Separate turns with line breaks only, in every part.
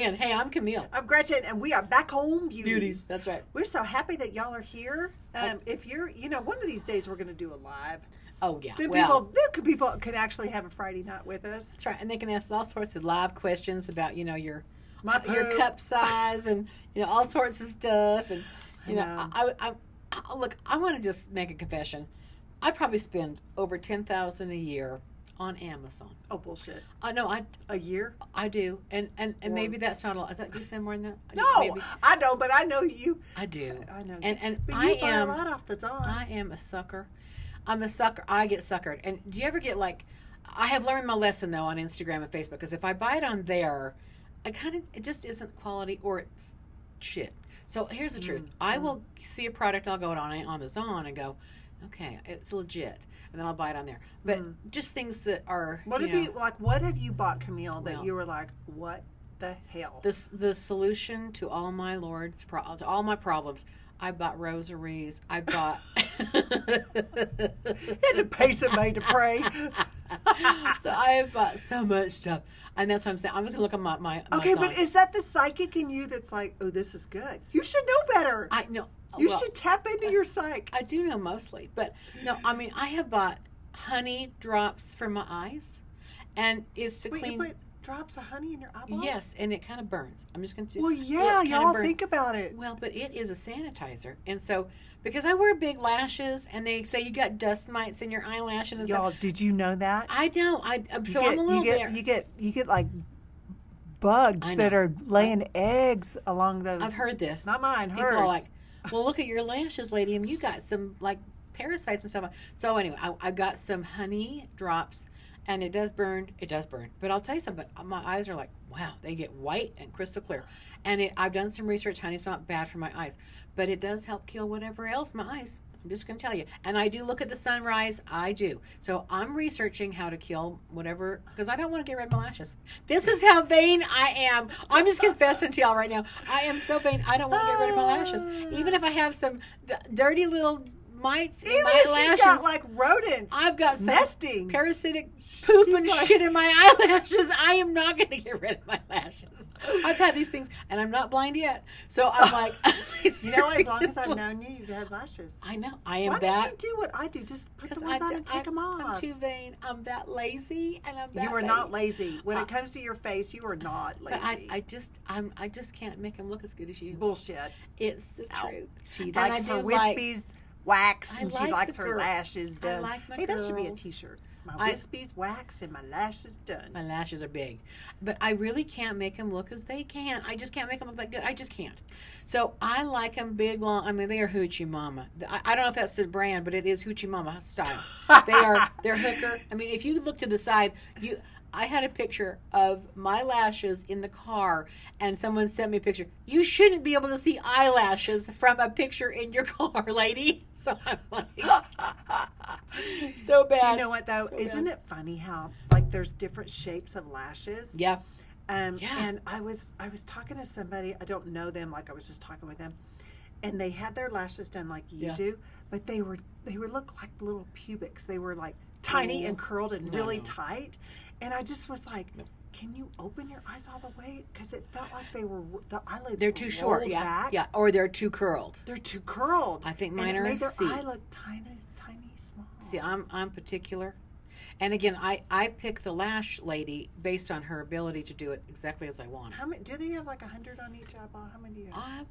in. Hey, I'm Camille.
I'm Gretchen, and we are Backcomb Beauties.
That's right.
We're so happy that y'all are here. If you're, one of these days we're going to do a live.
Oh, yeah.
Then people can actually have a Friday night with us.
That's right. And they can ask all sorts of live questions about, your cup size and, all sorts of stuff. And, I want to just make a confession. I probably spend over $10,000 a year on Amazon.
Oh, bullshit.
No,
a year?
I do. And maybe that's not a lot. Do you spend more than that?
No,
maybe.
I don't, but I know you.
I do.
I know.
And
but you buy a lot off the time.
I am a sucker. I'm a sucker. I get suckered. And do you ever get I have learned my lesson though on Instagram and Facebook, because if I buy it on there, it just isn't quality or it's shit. So here's the truth. I will see a product, I'll go on Amazon and go, okay, it's legit. And then I'll buy it on there. But just things that are,
what have you bought, Camille, that you were like, what the hell?
The solution to all my to all my problems. I bought rosaries. I bought.
You had to pay somebody to pray.
So I have bought so much stuff, and that's what I'm saying. I'm going to look at my
okay,
my
but is that the psychic in you that's like, oh, this is good? You should know better.
I know.
You should tap into your psych.
I do know mostly, but no, I mean, I have bought honey drops for my eyes, and it's to clean.
You put drops of honey in your eyeballs?
Yes, and it kind of burns. I'm just going to.
Well, yeah, y'all think about it.
Well, but it is a sanitizer, and so because I wear big lashes, and they say you got dust mites in your eyelashes and
y'all,
stuff.
did you know that?
I know. I'm a little bit.
You get like bugs that are laying eggs along those.
I've heard this.
Not mine. Hers.
People are like, well, look at your lashes, lady, and you got some parasites and stuff. So anyway, I got some honey drops, and it does burn. It does burn. But I'll tell you something. My eyes are like, wow, they get white and crystal clear. And I've done some research. Honey's not bad for my eyes, but it does help kill whatever else my eyes. I'm just going to tell you. And I do look at the sunrise. I do. So I'm researching how to kill whatever, because I don't want to get rid of my lashes. This is how vain I am. I'm just confessing to y'all right now. I am so vain. I don't want to get rid of my lashes. Even if I have some dirty little mites in my lashes.
She's got like rodents.
I've got some
nesting
parasitic poop and shit in my eyelashes. I am not going to get rid of my lashes. I've had these things, and I'm not blind yet. So I'm like,
you know, as long as I've known you, you've had lashes.
I know. I am
Why
that.
don't you do what I do? Just put the ones on and take them off.
I'm too vain. I'm that lazy, and I'm that
You are
vain.
not lazy. When it comes to your face, you are not lazy.
But I just can't make them look as good as you.
Bullshit.
It's the truth.
She likes her wispies waxed, and she likes her lashes done.
I like my
Hey, that should be a
girls.
T-shirt. My wispies waxed and my lashes done.
My lashes are big. But I really can't make them look as they can. I just can't make them look that good. I just can't. So I like them big, long. I mean, they are Hoochie Mama. I don't know if that's the brand, but it is Hoochie Mama style. They're hooker. I mean, if you look to the side, I had a picture of my lashes in the car, and someone sent me a picture. You shouldn't be able to see eyelashes from a picture in your car, lady. So I'm like, so bad.
Do you know what, though? Isn't it funny how, like, there's different shapes of lashes?
Yeah.
Yeah. And I was talking to somebody, I don't know them, like I was just talking with them, and they had their lashes done like you do, but they were look like little pubics. They were like tiny and curled and really tight. And I just was like, can you open your eyes all the way? Because it felt like the eyelids
they're too short,
back.
Yeah, or they're too curled.
They're too curled.
I think mine
and
are
it
a
made their
C.
eye look tiny, small.
See, I'm particular. And again, I pick the lash lady based on her ability to do it exactly as I want.
How many? Do they have like 100 on each eyeball? How many do you have?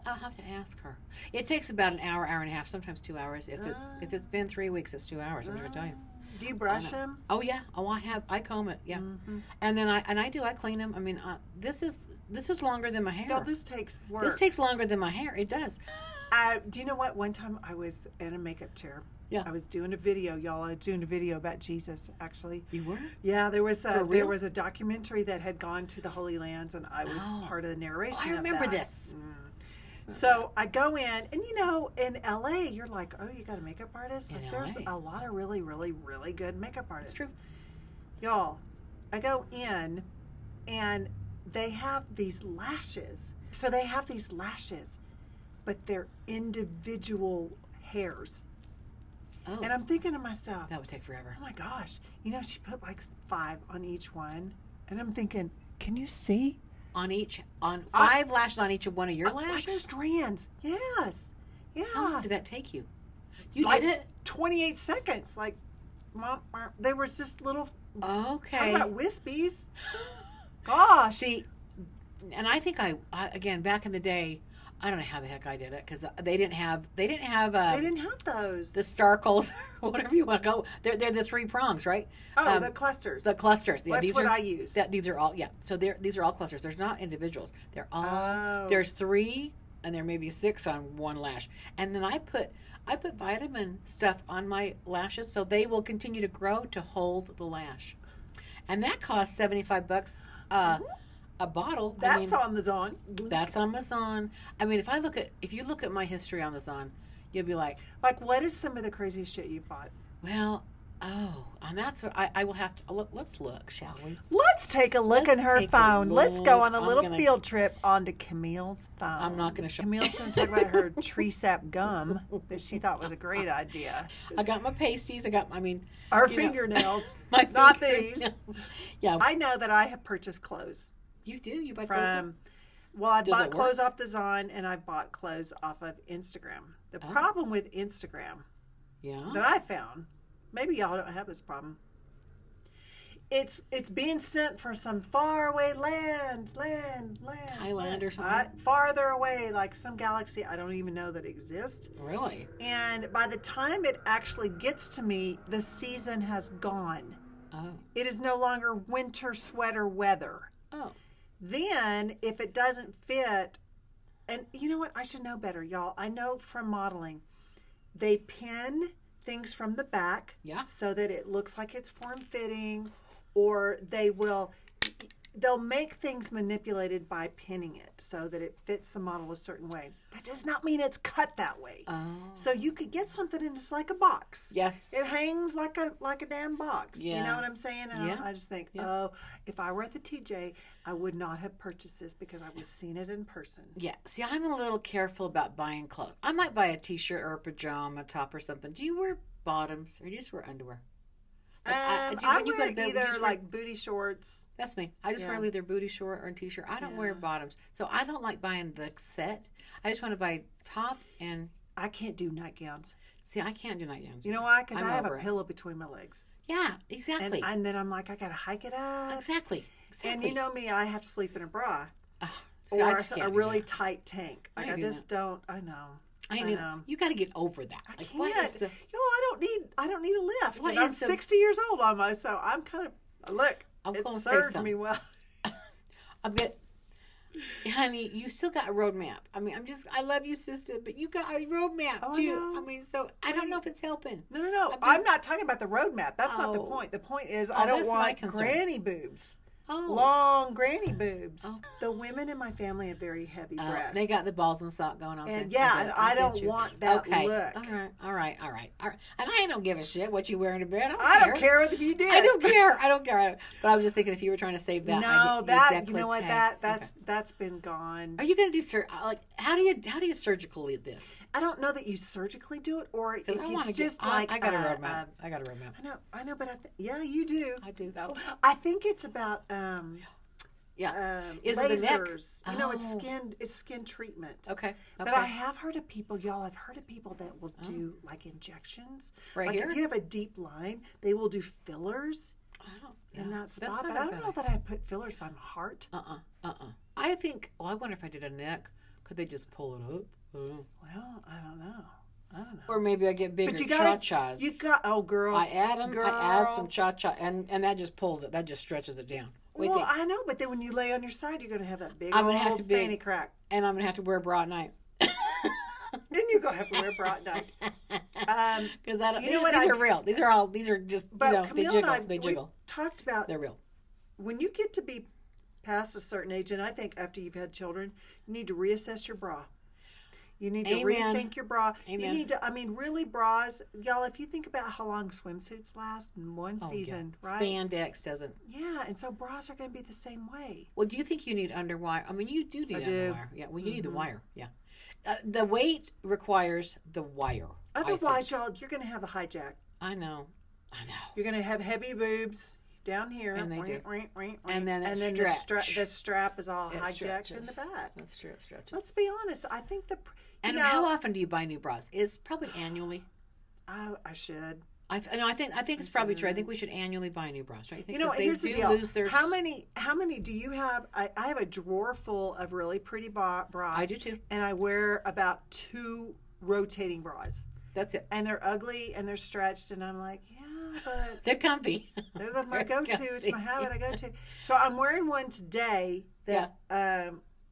I'll have to ask her. It takes about an hour and a half, sometimes 2 hours. If it's been 3 weeks, it's 2 hours. I'm going to tell you.
Do you brush them?
Oh yeah. Oh, I comb it. Yeah. Mm-hmm. And then I clean them. I mean, this is longer than my hair.
No, this takes work.
This takes longer than my hair. It does.
Do you know what? One time I was in a makeup chair.
Yeah.
I was doing a video, y'all. I was doing a video about Jesus, actually.
You were?
Yeah, there was a documentary that had gone to the Holy Lands, and I was part of the narration.
I remember this.
So I go in, and in LA, you're like, oh, you got a makeup artist? Like, there's a lot of really, really, really good makeup artists.
That's true.
Y'all, I go in, and they have these lashes. So they have these lashes, but they're individual hairs.
Oh.
And I'm thinking to myself,
that would take forever.
Oh my gosh. She put like 5 on each one. And I'm thinking, Can you see?
On 5 lashes on each of one of your
Like
lashes?
strands. Yes. Yeah.
How long did that take you? You
Like
did it?
28 seconds. Like, they were just little.
Okay.
Talk about wispies. Gosh.
See, and I think I again, back in the day, I don't know how the heck I did it because they didn't have
They didn't have those.
the Starkles or whatever you want to go. They're the 3 prongs, right?
Oh, the clusters.
The clusters. Yeah,
That's what I use.
These are all So these are all clusters. There's not individuals. They're all
Oh.
there's 3 and there may be 6 on one lash. And then I put vitamin stuff on my lashes so they will continue to grow to hold the lash. And that costs $75 a bottle.
That's on the Zon.
That's on Amazon. I mean, if you look at my history on the Zon, you'll be like,
what is some of the craziest shit you've bought?
well, and that's what I will have to look, shall we?
Let's take a look
Let's
in her
take a
phone. Let's go
look.
on a
I'm
little
gonna-
field trip onto Camille's phone.
I'm not going to show.
Camille's going to talk about her tree sap gum that she thought was a great idea.
I got my pasties.
Our
you know,
fingernails.
my
Not
fingernails.
these.
Yeah,
I know that I have purchased clothes
you do. You buy clothes.
I
Does
bought
it work?
clothes off the Zon and I bought clothes off of Instagram. The problem with Instagram
Yeah.
that I found, maybe y'all don't have this problem, it's being sent from some faraway land.
Thailand or something?
Farther away, like some galaxy I don't even know that exists.
Really?
And by the time it actually gets to me, the season has gone.
Oh.
It is no longer winter sweater weather.
Oh.
Then, if it doesn't fit, and you know what? I should know better, y'all. I know from modeling, they pin things from the back so that it looks like it's form-fitting, or they'll make things manipulated by pinning it so that it fits the model a certain way. That does not mean it's cut that way.
Oh.
So you could get something and it's like a box.
Yes.
It hangs like a damn box.
Yeah.
You know what I'm saying? And
Yeah.
I just think, oh, if I were at the TJ, I would not have purchased this because I was seeing it in person.
Yeah. See, I'm a little careful about buying clothes. I might buy a t-shirt or a pajama top or something. Do you wear bottoms or do you just wear underwear?
I wear either like booty shorts.
That's me. I just wear either booty short or a t-shirt. I don't wear bottoms. So I don't like buying the set. I just want to buy top and...
I can't do nightgowns.
See, I can't do nightgowns.
You know why? Because
I'm
I have a
over it.
pillow between my legs.
Yeah, exactly.
And then I'm like, I got to hike it up.
Exactly.
And you know me, I have to sleep in a bra.
See, I
Or
just
a
can't do
really
that.
tight tank. Like I
do
just don't. I know.
I know. You got to get over that.
I
Like,
can't.
what is the...
I don't need a lift.
What
And I'm
is the-
60 years old almost, so I'm kind of look.
I'm
It
gonna say
served
something.
me well.
I bet, honey, you still got a roadmap. I mean, I love you, sister, but you got a roadmap
Oh, I
too.
know.
I mean, so I don't know if it's helping.
No. I'm not talking about the roadmap. That's not the
Oh.
point. The point is I don't
that's my
want
concern.
granny boobs.
Oh,
Long granny boobs.
Oh.
The women in my family have very heavy breasts.
they got the balls and sock going on.
And
thing.
yeah,
get
and
it.
I
get
don't
you.
want that
okay.
look.
All right. And I don't give a shit what you wearing to bed.
I don't care if you did.
I don't care. But I was just thinking if you were trying to save that.
No, that you know what
décolleté.
that's been gone.
Are you going to do how do you surgically this?
I don't know that you surgically do it, or if
'Cause I wanna
it's
get-
just
I
like
got a roadmap. I got a roadmap.
I know, but yeah, you do.
I do.
though. I think it's about
Yeah. Is it the neck?
lasers. You know,
Oh.
it's skin treatment.
Okay.
But I have heard of people, y'all. I've heard of people that will do like injections.
Right
like
here?
if you have a deep line, they will do fillers
I don't
in
yeah.
that
That's
spot.
not
But
a
I don't
bad
know that I put fillers by my heart.
I think. Well, I wonder if I did a neck, could they just pull it up? I don't know.
Well, I don't know.
Or maybe I get bigger
But you got
cha-chas.
You got girl.
I add them.
Girl.
I add some cha-cha, and that just pulls it. That just stretches it down. What do you
Well,
think?
I know, but then when you lay on your side, you're going to have that big
I'm
old
gonna have to be-
fanny crack.
And I'm gonna have to wear a bra at night.
Then you're going to have to wear a bra at night.
Because I don't.
You know
These
what,
are real. These are just.
But
they
Camille
jiggle.
and I,
They jiggle.
we talked about
They're real.
when you get to be past a certain age, and I think after you've had children, you need to reassess your bra. You need to
Amen.
rethink your bra.
Amen.
You need to, really, bras, y'all, if you think about how long swimsuits last in one season, right?
Spandex doesn't.
Yeah, and so bras are going to be the same way.
Well, do you think you need underwire? I mean, you do need
I do.
underwire. Yeah, well, you need the wire. Yeah. The weight requires the wire. I
Otherwise, y'all, you're going to have a hijack.
know.
You're going to have heavy boobs. down here,
And they do.
and
then it
the strap is all hijacked
stretches.
in the back.
That's true. It stretches.
Let's be honest. I think
And how often do you buy new bras? It's probably annually.
I should.
I think it's probably true. I think we should annually buy new bras, right?
Here's the deal. How many do you have? I have a drawer full of really pretty bras.
I do too.
And I wear about 2 rotating bras.
That's it.
And they're ugly and they're stretched, and I'm like, yeah, but
they're comfy.
They're my go-to. It's my habit. I go to. So I'm wearing one today. That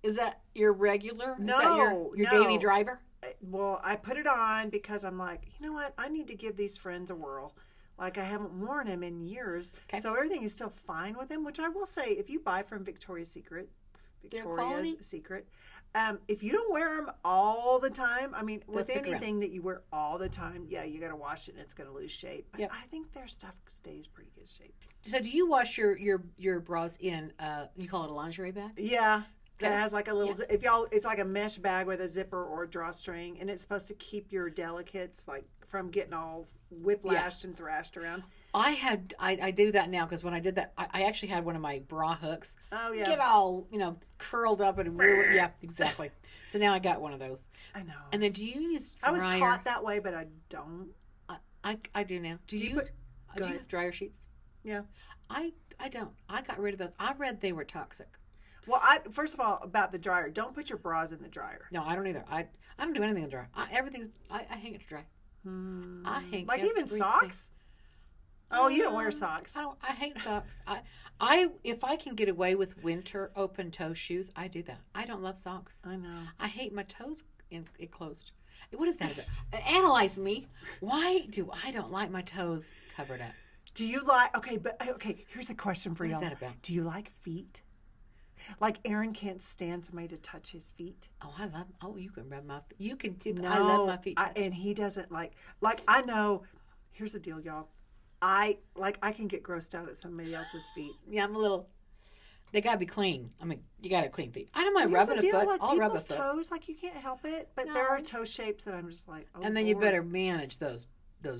is that your regular?
No,
is that your daily driver?
Well, I put it on because I'm like, you know what? I need to give these friends a whirl. Like, I haven't worn them in years. Okay. So everything is still fine with them, which I will say, if you buy from Victoria's Secret, if you don't wear them all the time, I mean, with anything that you wear all the time, you got to wash it and it's going to lose shape. But I think their stuff stays pretty good shape.
So do you wash your bras in, you call it a lingerie bag?
Yeah. That has like a little, it's like a mesh bag with a zipper or a drawstring, and it's supposed to keep your delicates like from getting all whiplashed and thrashed around.
I do that now because when I did that, I actually had one of my bra hooks.
Oh yeah.
Get all curled up and ruined. Yeah, exactly. So now I got one of those.
I know.
And then do you use dryer?
I was taught that way, but I don't.
I do now. Do you have dryer sheets?
Yeah.
I don't. I got rid of those. I read they were toxic.
Well, first of all, about the dryer, don't put your bras in the dryer.
No, I don't either. I don't do anything in the dryer. I hang it to dry. I hang
like even socks. Oh, you don't wear socks.
I hate socks. If I can get away with winter open toe shoes, I do that. I don't love socks.
I know.
I hate my toes closed. What is that? Analyze me. Why do I don't like my toes covered up?
Do you like? Okay. Here's a question for y'all.
What is that about?
Do you like feet? Like Aaron can't stand somebody to touch his feet.
Oh, I love. Oh, you can rub my feet. You can tip.
No,
I love my feet touched.
And he doesn't like. I know. Here's the deal, y'all. I can get grossed out at somebody else's feet.
Yeah, I'm a little. They gotta be clean. I mean, you gotta clean feet. I don't mind rubbing a foot.
Like
I'll rub a foot.
Toes, like you can't help it. But there are toe shapes that I'm just like. Oh,
and then
Lord.
you better manage those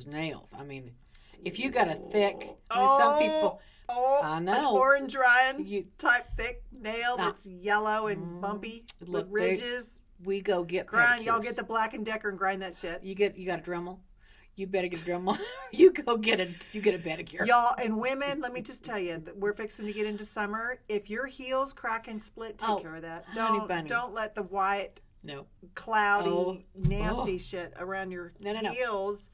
nails. I mean, if you got a thick. Some people. I know.
An orange Ryan type thick nail that's yellow and bumpy with ridges.
We go get
grind.
pedicures.
Y'all get the Black & Decker and grind that shit.
You got a Dremel. You better get a Dremel. You get a pedicure.
Y'all and women, let me just tell you, we're fixing to get into summer. If your heels crack and split, take care of that. Don't let the white, cloudy, nasty shit around your heels.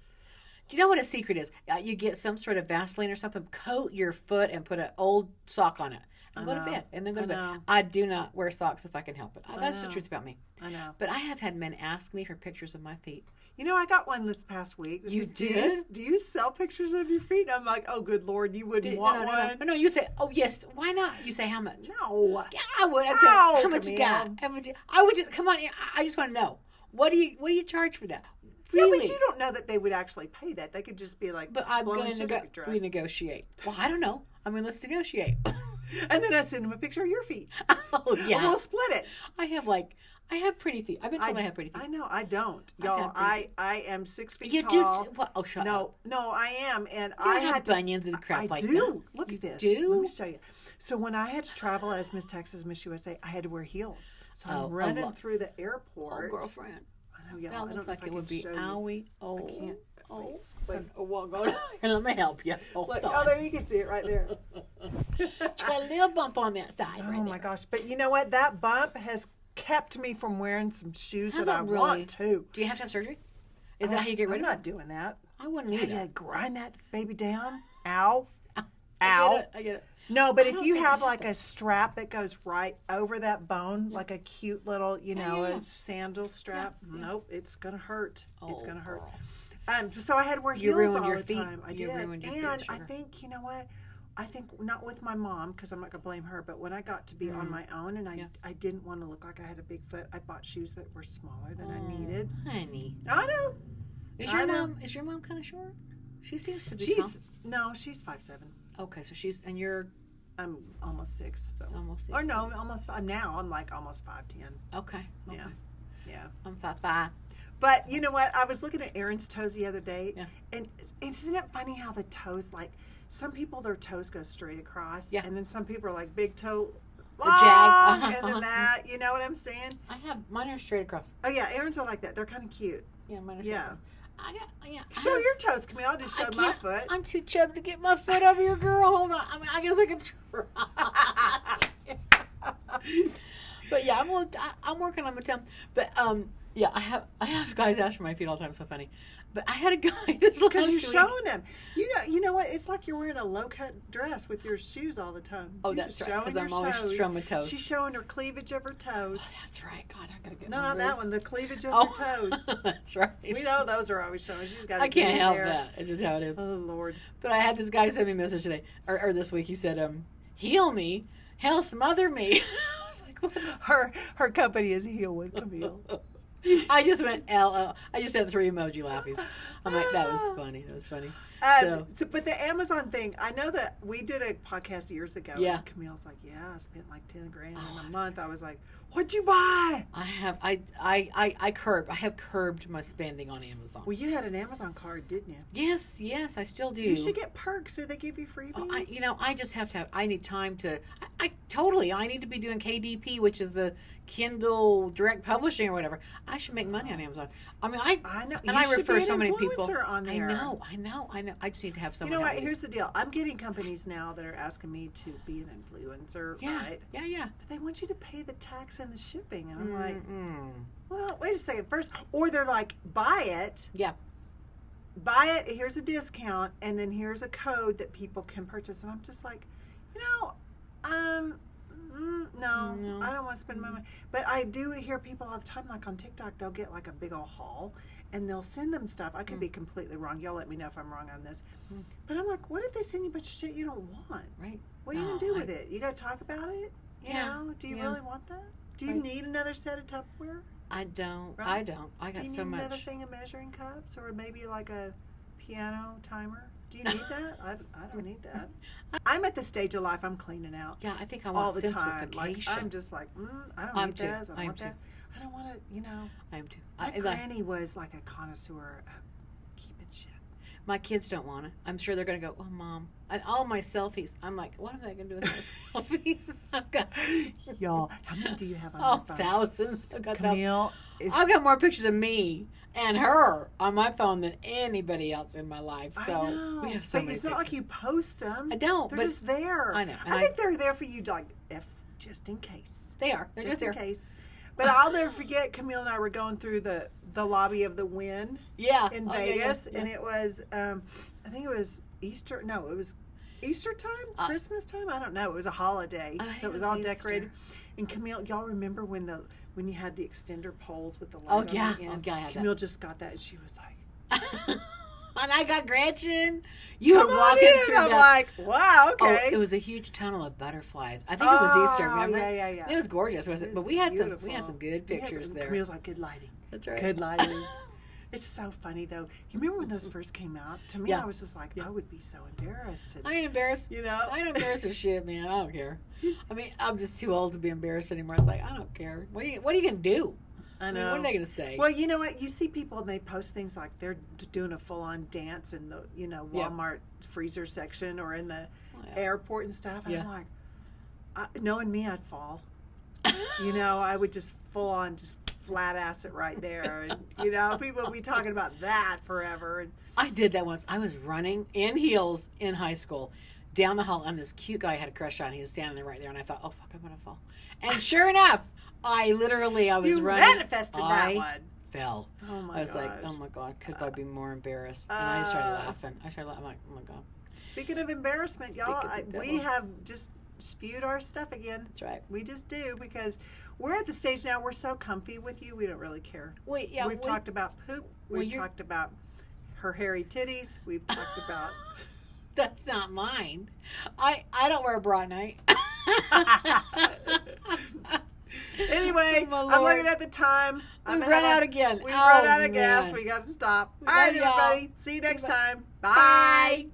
Do you know what a secret is? You get some sort of Vaseline or something, coat your foot, and put an old sock on it, and go to bed. And then go to bed. I do not wear socks if I can help it. That's the truth about me.
I know.
But I have had men ask me for pictures of my feet.
You know, I got one this past week.
You did?
Do you sell pictures of your feet? And I'm like, oh, good Lord, you wouldn't want one.
No, you say, oh, yes. Why not? You say, how much?
No.
Yeah, I would. I'd say, how much you got? I would just, come on. I just want to know. What do you charge for that? Really?
Yeah, but you don't know that they would actually pay that. They could just be like,
but I'm going to we negotiate. Well, I don't know. I mean, let's negotiate.
And then I send them a picture of your feet.
Oh, yeah.
We'll split it.
I have pretty feet. I've been told I have pretty feet.
I know. I don't. Y'all, I am 6 feet
you
tall.
Do? What? Oh, shut
up. No, I am. And
I had bunions and crap like that.
I do. Look at this.
Do?
Let me show you. So when I had to travel as Miss Texas, Miss USA, I had to wear heels. So I'm running through the airport.
Oh, girlfriend.
I know, y'all.
That looks like it would be owie. Oh,
I can't.
Well, go down here. Let me help you.
There you can see it right there.
Got a little bump on that side.
Oh my gosh! But you know what? That bump has kept me from wearing some shoes that I want to.
Do you have to have surgery? Is that how you get rid of it?
I'm not doing that.
I wouldn't either.
Yeah, grind that baby down. Ow. Ow.
I get it.
No, but if you have like a strap that goes right over that bone, like a cute little, a sandal strap, nope, it's gonna hurt. It's gonna hurt. So I had to wear heels all the time. I did, and I think you know what? I think not with my mom because I'm not gonna blame her, but when I got to be on my own and I didn't want to look like I had a big foot, I bought shoes that were smaller than I needed.
Honey,
I know.
Is your mom kind of short? She seems to be.
She's 5'7".
Okay, so and you're.
I'm almost 6. So.
Almost 6.
Or no, almost 5. Now I'm like almost 5'10".
Okay.
Yeah.
I'm 5'5".
But you know what? I was looking at Erin's toes the other day,
Yeah.
and isn't it funny how the toes, like, some people, their toes go straight across,
Yeah.
and then some people are like big toe
The
long,
jag.
and then that, you know what I'm saying?
I have mine are straight across.
Oh yeah, Erin's are like that. They're kind of cute.
Yeah, mine are
Yeah.
straight across. I
Show your toes, Camille. I just
I
showed my
can't-
foot.
I'm too chubby to get my foot over your girl. Hold on. I mean, I guess I can try. But yeah, I'm working on my tongue. But yeah, I have guys ask for my feet all the time. It's so funny. But I had a guy this last
Because you're
week.
showing them. You know what? It's like you're wearing a low cut dress with your shoes all the time.
Oh,
You're
that's
just
right. Because
showing
I'm
your
always
toes.
showing my toes.
She's showing her cleavage of her toes.
Oh, that's right. God, I gotta get
No,
my
not that
boobs.
one. The cleavage of
Oh,
her toes.
that's right.
We know those are always showing. She's got.
I can't help that. It's just how it is.
Oh Lord.
But I had this guy send me a message today, or this week. He said, "Heal me, hell smother me." I was like, what?
Her company is Heal with Camille.
I just went LL. I just had 3 emoji laughies. I'm like, that was funny. That was funny.
But the Amazon thing, I know that we did a podcast years ago.
Yeah.
And Camille's like, yeah, I spent like 10 grand in a month. I was like, what'd you buy?
I have curbed my spending on Amazon.
Well, you had an Amazon card, didn't you?
Yes, I still do.
You should get perks. Do they give you freebies?
Oh, I just have to have. I need time to. I need to be doing KDP, which is the Kindle Direct Publishing or whatever. I should make money on Amazon. I mean,
I know.
And
You
I
should
refer
be an
so many people.
influencer on there.
I know. I just need to have
You
someone.
know what?
help me.
Here's the deal. I'm getting companies now that are asking me to be an influencer,
Yeah,
right?
yeah.
But they want you to pay the tax and the shipping. And I'm like,
Mm-mm.
well, wait a second. First, or they're like, buy it.
Yeah.
Buy it, here's a discount, and then here's a code that people can purchase. And I'm just like, no, I don't want to spend my money. But I do hear people all the time, like on TikTok, they'll get like a big old haul, and they'll send them stuff. I could be completely wrong. Y'all let me know if I'm wrong on this. But I'm like, what if they send you a bunch of shit you don't want?
Right.
What are you going to do with it? You got to talk about it? You
Yeah,
know? Do you
yeah.
really want that? Do you
Right.
need another set of Tupperware?
I don't.
Right.
I don't. I
Do
got
you
so
need another
much.
thing of measuring cups, or maybe like a piano timer? Do you need that? I don't need that. I'm at the stage of life I'm cleaning out
Yeah, I think I
all
want
the time. Like
simplification.
I'm just like, I don't
I'm
need
too.
that. I
I am
want
too.
that. I don't want to.
I am too.
My
I-
granny was like a connoisseur of keeping shit.
My kids don't want it. I'm sure they're going to go, oh, Mom. And all my selfies, I'm like, what am I going to do with my selfies? I've got,
Y'all, how many do you have on your phone?
thousands.
Camille is.
I've got more pictures of me and her on my phone than anybody else in my life. So
I know.
we have so
but
many
it's not like you post them.
I don't,
They're
but
just there.
I know, and
I think they're there for you, like, just in case.
they are. They're
Just in
there.
case. But I'll never forget, Camille and I were going through the lobby of the Wynn
Yeah.
in
Oh, yeah,
Vegas,
yeah.
and it was, I think it was Easter. No, it was Easter time, Christmas time. I don't know. It was a holiday,
I
so
think
it was
it
all
was
decorated.
Easter.
And Camille, y'all remember when you had the extender poles with the light
Oh,
on
yeah.
the end?
Oh, yeah, I had that.
Camille just got that, and she was like,
And I got Gretchen. You
"Come
were
on
walking
in."
through
I'm
that.
like, "Wow,
Oh,
okay."
it was a huge tunnel of butterflies. I think it was Easter. Remember?
Yeah.
And it was gorgeous, wasn't it?
was
But we had
beautiful.
some good
We had
pictures
some-
there.
Camille's like, "Good lighting."
That's right.
Good lighting. It's so funny though. You remember when those first came out? To me,
Yeah.
I was just like, I would be so embarrassed to.
I ain't embarrassed.
You know?
I ain't embarrassed as shit, man. I don't care. I mean, I'm just too old to be embarrassed anymore. It's like, I don't care. What are you gonna do?
I
mean,
know.
what are they gonna say?
Well, you know what? You see people and they post things like they're doing a full-on dance in the
Yeah.
Walmart freezer section or in the
Yeah.
airport and stuff. And
Yeah.
I'm like, knowing me, I'd fall. I would just full-on just flat ass it right there, and people would be talking about that forever. And
I did that once. I was running in heels in high school down the hall, and this cute guy I had a crush on. He was standing there right there, and I thought, oh fuck, I'm gonna fall. And sure enough, I was
you
running.
manifested that
I
one.
fell.
Oh my
I was like,
gosh.
oh my god, could I be more embarrassed? And I started laughing. I'm like, oh my god,
Speaking of embarrassment, y'all,
Speak of the
we
devil.
have just spewed our stuff again.
that's right.
We just do because we're at the stage now we're so comfy with you, we don't really care.
Wait, yeah,
We've talked about poop.
well,
We've
you're-
talked about her hairy titties. We've talked about.
That's not mine. I don't wear a bra at night.
Anyway,
Oh, my
I'm
Lord.
looking at the time.
We've run out again.
We've
Oh,
run out of gas.
man.
We got to stop.
We
All right,
love y'all.
everybody. See you next time. Bye.
Bye.